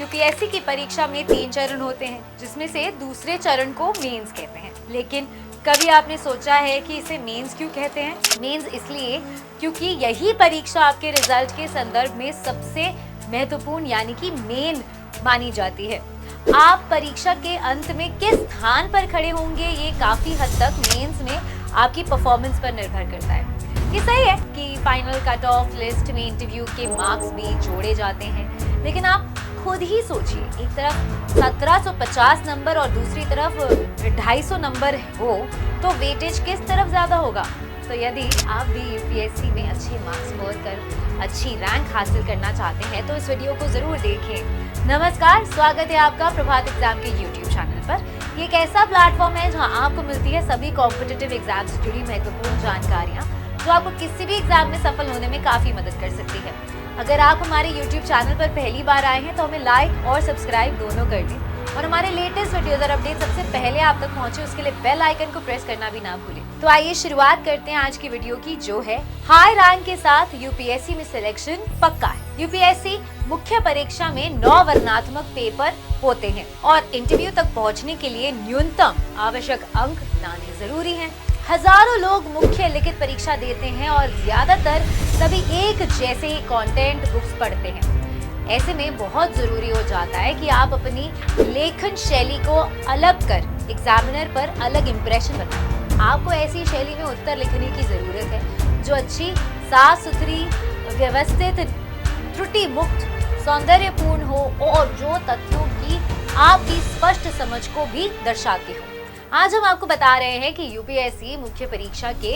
UPSC की परीक्षा में 3 चरण होते हैं, जिसमें से दूसरे चरण को मेंस कहते हैं। लेकिन कभी आपने सोचा है कि इसे मेंस क्यों कहते हैं? मेंस इसलिए क्योंकि यही परीक्षा आपके रिजल्ट के संदर्भ में सबसे महत्वपूर्ण यानी कि मेन मानी जाती है। आप परीक्षा के अंत में किस स्थान पर खड़े होंगे ये काफी हद तक मेंस में आपकी परफॉर्मेंस पर निर्भर करता है। ये सही है कि फाइनल कट ऑफ लिस्ट में इंटरव्यू के मार्क्स भी जोड़े जाते हैं, लेकिन आप खुद ही सोचिए, एक तरफ 1750 नंबर और दूसरी तरफ 250 नंबर हो तो वेटेज किस तरफ ज्यादा होगा? तो यदि आप भी यूपीएससी में अच्छे मार्क्स स्कोर कर अच्छी रैंक हासिल करना चाहते हैं तो इस वीडियो को जरूर देखें। नमस्कार, स्वागत है आपका प्रभात एग्जाम के यूट्यूब चैनल पर। ये एक ऐसा प्लेटफॉर्म है जहां आपको मिलती है सभी कॉम्पिटिटिव एग्जाम से जुड़ी महत्वपूर्ण जानकारियां जो आपको किसी भी एग्जाम में सफल होने में काफी मदद कर सकती है। अगर आप हमारे YouTube चैनल पर पहली बार आए हैं तो हमें लाइक और सब्सक्राइब दोनों कर लें और हमारे लेटेस्ट वीडियोस और अपडेट सबसे पहले आप तक पहुंचे उसके लिए बेल आइकन को प्रेस करना भी ना भूलें। तो आइए शुरुआत करते हैं आज की वीडियो की, जो है हाई रैंक के साथ यूपीएससी में सिलेक्शन पक्का है। यूपीएससी मुख्य परीक्षा में 9 वर्णात्मक पेपर होते हैं और इंटरव्यू तक पहुँचने के लिए न्यूनतम आवश्यक अंक लाने जरूरी है। हजारों लोग मुख्य लिखित परीक्षा देते हैं और ज्यादातर सभी एक जैसे ही कंटेंट बुक्स पढ़ते हैं। ऐसे में बहुत जरूरी हो जाता है कि आप अपनी लेखन शैली को अलग कर एग्जामिनर पर अलग इंप्रेशन बनाएं। आपको ऐसी शैली में उत्तर लिखने की जरूरत है जो अच्छी, साफ सुथरी, व्यवस्थित, त्रुटि मुक्त, सौंदर्यपूर्ण हो और जो तथ्यों की आपकी स्पष्ट समझ को भी दर्शाती हो। आज हम आपको बता रहे हैं कि यूपीएससी मुख्य परीक्षा के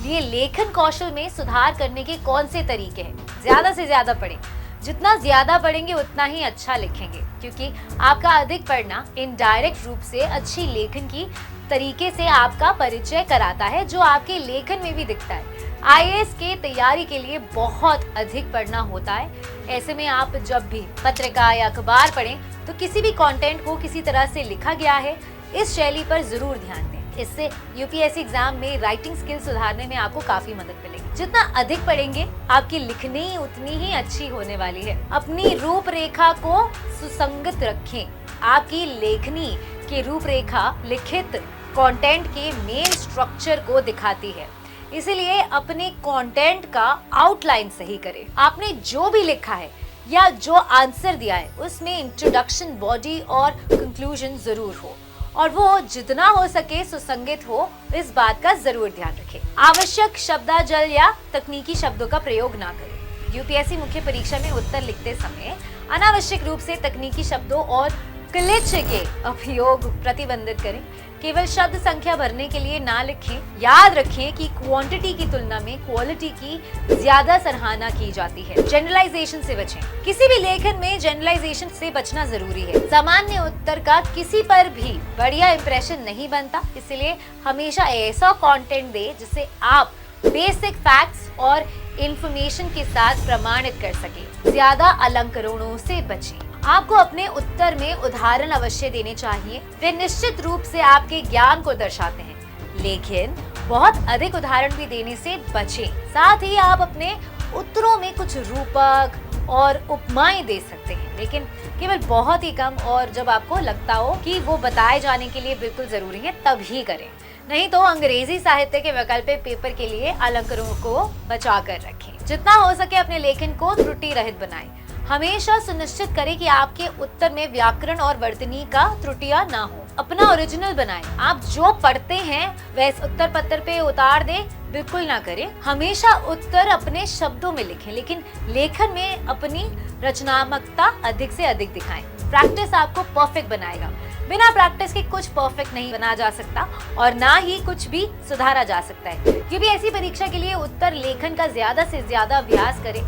लिए लेखन कौशल में सुधार करने के कौन से तरीके हैं। ज्यादा से ज्यादा पढ़ें, जितना ज्यादा पढ़ेंगे उतना ही अच्छा लिखेंगे, क्योंकि आपका अधिक पढ़ना इनडायरेक्ट रूप से अच्छी लेखन की तरीके से आपका परिचय कराता है, जो आपके लेखन में भी दिखता है। आईएएस के तैयारी के लिए बहुत अधिक पढ़ना होता है। ऐसे में आप जब भी पत्रिका या अखबार पढ़ें तो किसी भी कंटेंट को किसी तरह से लिखा गया है इस शैली पर जरूर ध्यान दें। इससे यूपीएससी एग्जाम में राइटिंग स्किल सुधारने में आपको काफी मदद मिलेगी। जितना अधिक पढ़ेंगे आपकी लिखनी उतनी ही अच्छी होने वाली है। अपनी रूपरेखा को सुसंगत रखें। आपकी लेखनी की रूपरेखा लिखित कंटेंट के मेन स्ट्रक्चर को दिखाती है, इसीलिए अपने कंटेंट का आउटलाइन सही करें। आपने जो भी लिखा है या जो आंसर दिया है उसमें इंट्रोडक्शन, बॉडी और कंक्लूजन जरूर हो और वो जितना हो सके सुसंगत हो, इस बात का जरूर ध्यान रखें। आवश्यक शब्दाजल या तकनीकी शब्दों का प्रयोग ना करें। यूपीएससी मुख्य परीक्षा में उत्तर लिखते समय अनावश्यक रूप से तकनीकी शब्दों और क्लिच के उपयोग प्रतिबंधित करें। केवल शब्द संख्या भरने के लिए ना लिखें। याद रखें कि क्वांटिटी की तुलना में क्वालिटी की ज्यादा सराहना की जाती है। जनरलाइजेशन से बचें। किसी भी लेखन में जनरलाइजेशन से बचना जरूरी है। सामान्य उत्तर का किसी पर भी बढ़िया इंप्रेशन नहीं बनता, इसलिए हमेशा ऐसा कंटेंट दे जिसे आप बेसिक फैक्ट्स और इंफॉर्मेशन के साथ प्रमाणित कर सकें। ज्यादा अलंकरणों से बचें। आपको अपने उत्तर में उदाहरण अवश्य देने चाहिए। वे निश्चित रूप से आपके ज्ञान को दर्शाते हैं, लेकिन बहुत अधिक उदाहरण भी देने से बचें। साथ ही आप अपने उत्तरों में कुछ रूपक और उपमाएं दे सकते हैं, लेकिन केवल बहुत ही कम और जब आपको लगता हो कि वो बताए जाने के लिए बिल्कुल जरूरी है तब ही करें। नहीं तो अंग्रेजी साहित्य के वैकल्पिक पेपर के लिए अलंकरणों को बचा कर रखें। जितना हो सके अपने लेखन को त्रुटि रहित बनाएं। हमेशा सुनिश्चित करें कि आपके उत्तर में व्याकरण और वर्तनी का त्रुटियां ना हो। अपना ओरिजिनल बनाएं। आप जो पढ़ते हैं वैसे उत्तर पत्र पे उतार दें, बिल्कुल ना करें। हमेशा उत्तर अपने शब्दों में लिखें, लेकिन लेखन में अपनी रचनात्मकता अधिक से अधिक दिखाएं। प्रैक्टिस आपको परफेक्ट बनाएगा। बिना प्रैक्टिस के कुछ परफेक्ट नहीं बना जा सकता और ना ही कुछ भी सुधारा जा सकता है। यूपीएससी परीक्षा के लिए उत्तर लेखन का ज्यादा से ज्यादा अभ्यास करें,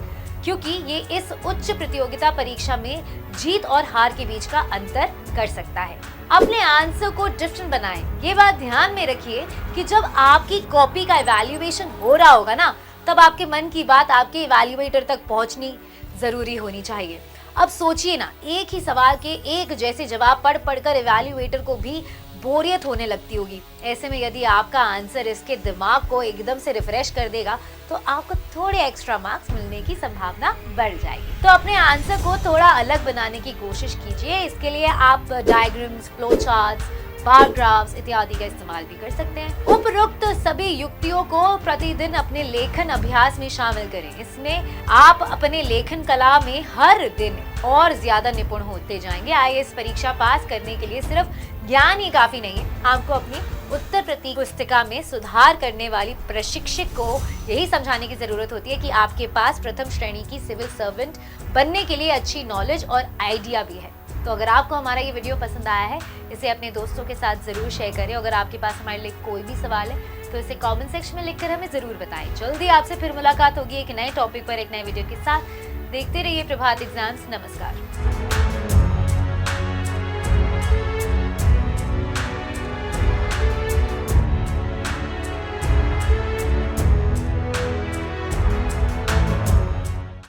क्योंकि ये इस उच्च प्रतियोगिता परीक्षा में जीत और हार के बीच का अंतर कर सकता है। अपने आंसर को डिफरेंट बनाएं। ये बात ध्यान में रखिए कि जब आपकी कॉपी का इवैल्यूएशन हो रहा होगा ना, तब आपके मन की बात आपके इवैल्यूएटर तक पहुंचनी जरूरी होनी चाहिए। अब सोचिए ना, एक ही सवाल के एक जैसे जवाब पढ़ पढ़कर इवैल्यूएटर को भी बोरियत होने लगती होगी। ऐसे में यदि आपका आंसर इसके दिमाग को एकदम से रिफ्रेश कर देगा तो आपको थोड़े एक्स्ट्रा मार्क्स मिलने की संभावना बढ़ जाएगी। तो अपने आंसर को थोड़ा अलग बनाने की कोशिश कीजिए। इसके लिए आप डायग्राम्स, फ्लो चार्ट्स, बार ग्राफ्स इत्यादि का इस्तेमाल भी कर सकते हैं। उपरोक्त सभी युक्तियों को प्रतिदिन अपने लेखन अभ्यास में शामिल करें। इसमें आप अपने लेखन कला में हर दिन और ज्यादा निपुण होते जाएंगे। आईएएस परीक्षा पास करने के लिए सिर्फ ज्ञान ही काफी नहीं है, आपको अपनी उत्तर प्रति पुस्तिका में सुधार करने वाली प्रशिक्षक को यही समझाने की जरूरत होती है कि आपके पास प्रथम श्रेणी की सिविल सर्वेंट बनने के लिए अच्छी नॉलेज और आइडिया भी है। तो अगर आपको हमारा ये वीडियो पसंद आया है, इसे अपने दोस्तों के साथ जरूर शेयर करें। अगर आपके पास हमारे लिए कोई भी सवाल है तो इसे कमेंट सेक्शन में लिखकर हमें जरूर बताएं। जल्दी आपसे फिर मुलाकात होगी एक नए टॉपिक पर, एक नए वीडियो के साथ। देखते रहिए प्रभात एग्जाम्स। नमस्कार।